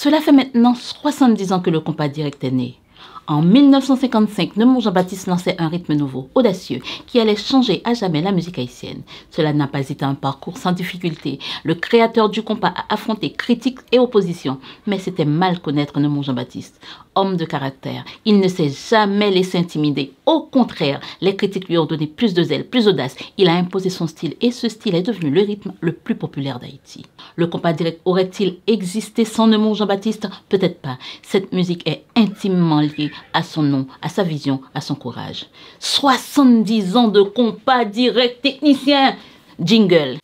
Cela fait maintenant 70 ans que le compas direct est né. En 1955, Neumont Jean-Baptiste lançait un rythme nouveau, audacieux, qui allait changer à jamais la musique haïtienne. Cela n'a pas été un parcours sans difficulté. Le créateur du compas a affronté critiques et opposition, mais c'était mal connaître Neumont Jean-Baptiste. Homme de caractère, il ne s'est jamais laissé intimider. Au contraire, les critiques lui ont donné plus de zèle, plus d'audace. Il a imposé son style et ce style est devenu le rythme le plus populaire d'Haïti. Le compas direct aurait-il existé sans Neumont Jean-Baptiste? Peut-être pas. Cette musique est intimement liée à son nom, à sa vision, à son courage. 70 ans de compas direct technicien. Jingle.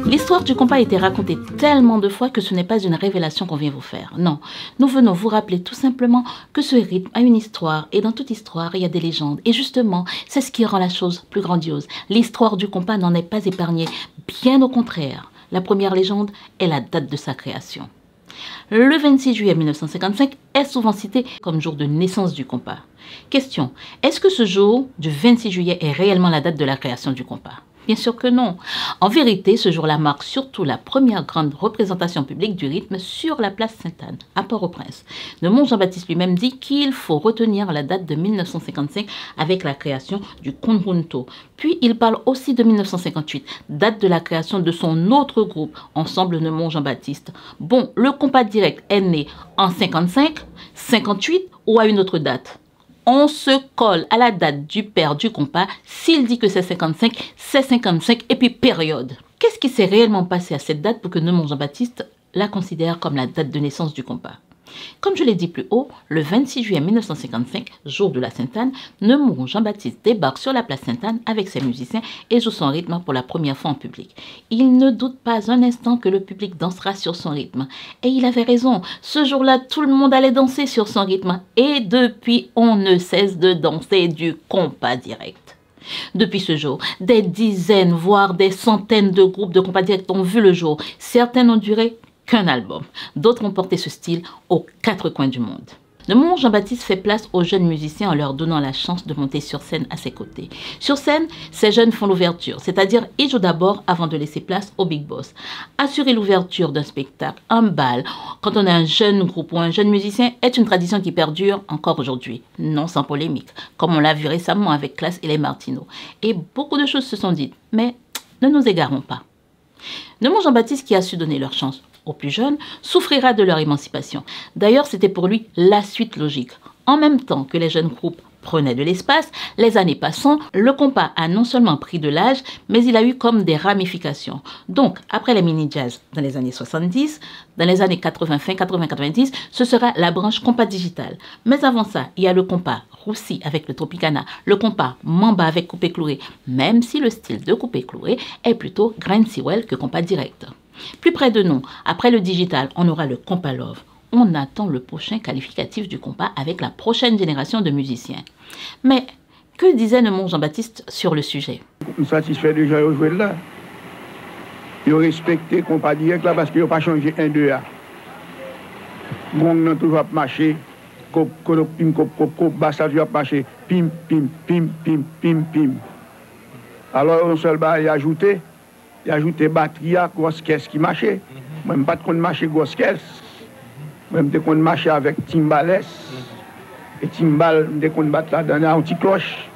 L'histoire du compas a été racontée tellement de fois que ce n'est pas une révélation qu'on vient vous faire. Non, nous venons vous rappeler tout simplement que ce rythme a une histoire et dans toute histoire, il y a des légendes. Et justement, c'est ce qui rend la chose plus grandiose. L'histoire du compas n'en est pas épargnée, bien au contraire. La première légende est la date de sa création. Le 26 juillet 1955 est souvent cité comme jour de naissance du compas. Question, est-ce que ce jour du 26 juillet est réellement la date de la création du compas? Bien sûr que non. En vérité, ce jour-là marque surtout la première grande représentation publique du rythme sur la place Sainte-Anne, à Port-au-Prince. Neumont Jean-Baptiste lui-même dit qu'il faut retenir la date de 1955 avec la création du Conjunto. Puis il parle aussi de 1958, date de la création de son autre groupe, Ensemble Neumont Jean-Baptiste. Bon, le compas direct est né en 55, 58 ou à une autre date? On se colle à la date du père du compas. S'il dit que c'est 55, c'est 55 et puis période. Qu'est-ce qui s'est réellement passé à cette date pour que Neumont Jean-Baptiste la considère comme la date de naissance du compas? Comme je l'ai dit plus haut, le 26 juillet 1955, jour de la Sainte-Anne, Neumont Jean-Baptiste débarque sur la place Sainte-Anne avec ses musiciens et joue son rythme pour la première fois en public. Il ne doute pas un instant que le public dansera sur son rythme. Et il avait raison, ce jour-là, tout le monde allait danser sur son rythme. Et depuis, on ne cesse de danser du compas direct. Depuis ce jour, des dizaines, voire des centaines de groupes de compas direct ont vu le jour. Certains n'ont duré qu'un album. D'autres ont porté ce style aux quatre coins du monde. Neumont Jean-Baptiste fait place aux jeunes musiciens en leur donnant la chance de monter sur scène à ses côtés. Sur scène, ces jeunes font l'ouverture, c'est-à-dire ils jouent d'abord avant de laisser place au Big Boss. Assurer l'ouverture d'un spectacle, un bal, quand on a un jeune groupe ou un jeune musicien, est une tradition qui perdure encore aujourd'hui. Non sans polémique, comme on l'a vu récemment avec Classe et les Martineaux. Et beaucoup de choses se sont dites, mais ne nous égarons pas. Neumont Jean-Baptiste, qui a su donner leur chance aux plus jeunes, souffrira de leur émancipation. D'ailleurs, c'était pour lui la suite logique. En même temps que les jeunes groupes prenaient de l'espace, les années passant, le compas a non seulement pris de l'âge, mais il a eu comme des ramifications. Donc, après les mini-jazz dans les années 70, dans les années 80, fin 80-90, ce sera la branche compas digital. Mais avant ça, il y a le compas roussi avec le Tropicana, le compas mamba avec coupé cloué, même si le style de coupé cloué est plutôt grain Sewell que compas direct. Plus près de nous, après le digital, on aura le compas love. On attend le prochain qualificatif du compas avec la prochaine génération de musiciens. Mais que disait Neumont Jean-Baptiste sur le sujet? Je suis satisfait de gens qui jouent là. Ils ont respecté le compas direct là parce qu'ils n'ont pas changé un de là. Bon, on a toujours marché. Basse a marché. Pim, pim, pim, pim, pim, pim. Alors, on seul il a ajouté. Il a ajouté batterie à grosse caisse qui marchait. Moi, je ne sais pas de marcher grosse caisse. Moi, je ne marcher avec timbales. Et timbal, je ne sais pas dans un petit cloche.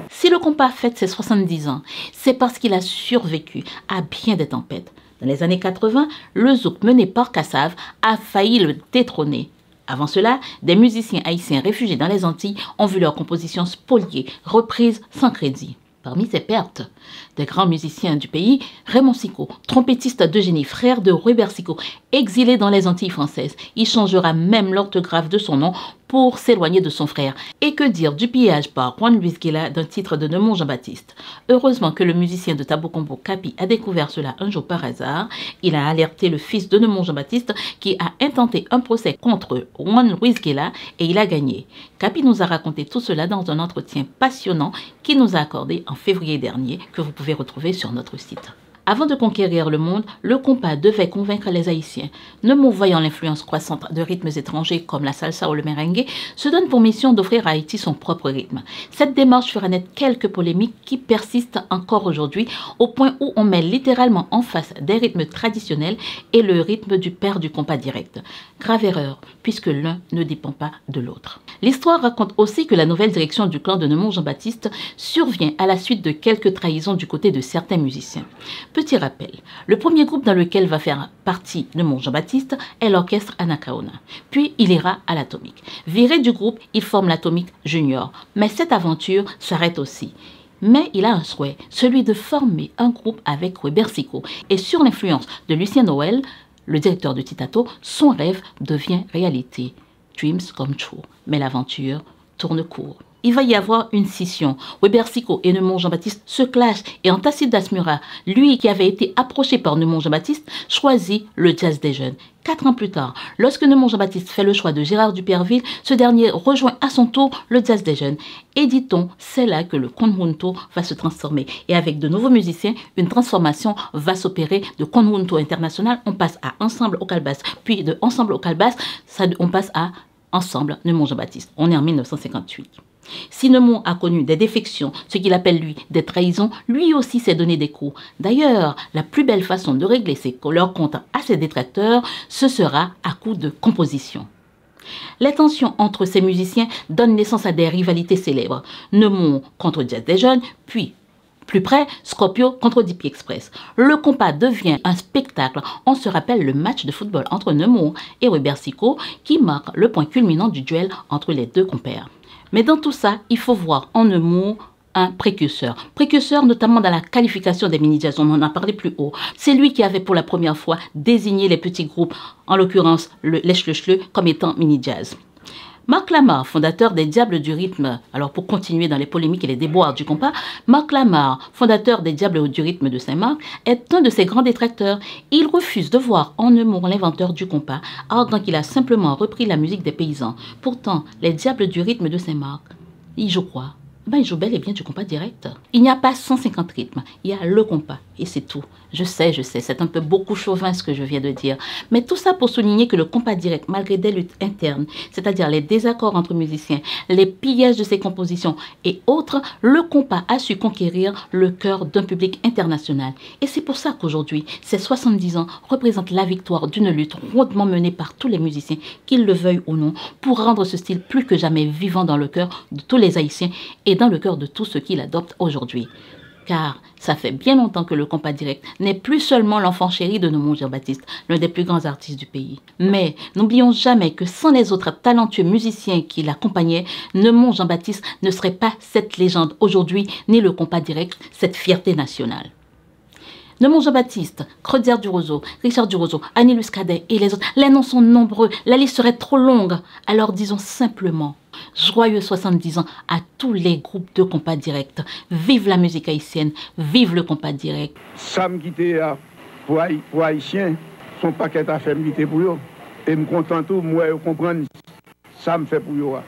Si le compas fête ses 70 ans, c'est parce qu'il a survécu à bien des tempêtes. Dans les années 80, le zouk mené par Kassav a failli le détrôner. Avant cela, des musiciens haïtiens réfugiés dans les Antilles ont vu leur composition spoliée, reprise sans crédit. Parmi ces pertes, des grands musiciens du pays, Raymond Sicot, trompettiste de génie, frère de Robert Sicot, exilé dans les Antilles françaises, il changera même l'orthographe de son nom pour s'éloigner de son frère. Et que dire du pillage par Juan Luis Guilla d'un titre de Neumont Jean-Baptiste? Heureusement que le musicien de Tabokombo, Capi, a découvert cela un jour par hasard. Il a alerté le fils de Neumont Jean-Baptiste qui a intenté un procès contre Juan Luis Guilla et il a gagné. Capi nous a raconté tout cela dans un entretien passionnant qu'il nous a accordé en février dernier que vous pouvez retrouver sur notre site. Avant de conquérir le monde, le compas devait convaincre les Haïtiens. Nemours, voyant l'influence croissante de rythmes étrangers comme la salsa ou le merengue, se donne pour mission d'offrir à Haïti son propre rythme. Cette démarche fera naître quelques polémiques qui persistent encore aujourd'hui, au point où on met littéralement en face des rythmes traditionnels et le rythme du père du compas direct. Grave erreur, puisque l'un ne dépend pas de l'autre. L'histoire raconte aussi que la nouvelle direction du clan de Nemours Jean-Baptiste survient à la suite de quelques trahisons du côté de certains musiciens. Petit rappel, le premier groupe dans lequel va faire partie Nemours Jean-Baptiste est l'orchestre Anacaona. Puis il ira à l'Atomique. Viré du groupe, il forme l'Atomique Junior. Mais cette aventure s'arrête aussi. Mais il a un souhait, celui de former un groupe avec Weber Sicko. Et sur l'influence de Lucien Noël, le directeur de Titato, son rêve devient réalité. Dreams come true. Mais l'aventure tourne court. Il va y avoir une scission. Weber Sicko et Nemours Jean-Baptiste se clashent et Antacide Dasmura, lui qui avait été approché par Nemours Jean-Baptiste, choisit le jazz des jeunes. 4 ans plus tard, lorsque Nemours Jean-Baptiste fait le choix de Gérard Duperville, ce dernier rejoint à son tour le jazz des jeunes. Et dit-on, c'est là que le conjunto va se transformer. Et avec de nouveaux musiciens, une transformation va s'opérer de conjunto international. On passe à Ensemble au Calbas. Puis de Ensemble au Calbas, on passe à Ensemble Nemours Jean-Baptiste. On est en 1958. Si Nemours a connu des défections, ce qu'il appelle lui des trahisons, lui aussi s'est donné des coups. D'ailleurs, la plus belle façon de régler leurs comptes à ses détracteurs, ce sera à coup de composition. Les tensions entre ces musiciens donnent naissance à des rivalités célèbres. Nemours contre Jazz des Jeunes, puis plus près, Scorpio contre DP Express. Le compas devient un spectacle. On se rappelle le match de football entre Nemours et Weber Sicko qui marque le point culminant du duel entre les deux compères. Mais dans tout ça, il faut voir en Nemours un précurseur. Précurseur notamment dans la qualification des mini-jazz, on en a parlé plus haut. C'est lui qui avait pour la première fois désigné les petits groupes, en l'occurrence le Lèche-le-Chleu, comme étant mini-jazz. Marc Lamar, fondateur des Diables du Rythme, alors pour continuer dans les polémiques et les déboires du compas, Marc Lamar, fondateur des Diables du Rythme de Saint-Marc, est un de ses grands détracteurs. Il refuse de voir en Nemours l'inventeur du compas, arguant qu'il a simplement repris la musique des paysans. Pourtant, les Diables du Rythme de Saint-Marc, ils jouent quoi? Ils jouent bel et bien du compas direct. Il n'y a pas 150 rythmes, il y a le compas et c'est tout. Je sais, c'est un peu beaucoup chauvin ce que je viens de dire. Mais tout ça pour souligner que le compas direct, malgré des luttes internes, c'est-à-dire les désaccords entre musiciens, les pillages de ses compositions et autres, le compas a su conquérir le cœur d'un public international. Et c'est pour ça qu'aujourd'hui, ces 70 ans représentent la victoire d'une lutte rondement menée par tous les musiciens, qu'ils le veuillent ou non, pour rendre ce style plus que jamais vivant dans le cœur de tous les Haïtiens et dans le cœur de tous ceux qui l'adoptent aujourd'hui. Car ça fait bien longtemps que le compas direct n'est plus seulement l'enfant chéri de Nemours Jean-Baptiste, l'un des plus grands artistes du pays. Mais n'oublions jamais que sans les autres talentueux musiciens qui l'accompagnaient, Nemours Jean-Baptiste ne serait pas cette légende aujourd'hui, ni le compas direct, cette fierté nationale. Nemours Jean-Baptiste, Creudière du Roseau, Richard du Roseau, Anilus Cadet et les autres, les noms sont nombreux, la liste serait trop longue. Alors disons simplement, joyeux 70 ans à tous les groupes de compas direct. Vive la musique haïtienne, vive le compas direct. Ça me quitte pour Haïtiens, son paquet à faire me quitter pour eux. Et me content tout, moi, comprendre, ça me fait pour eux.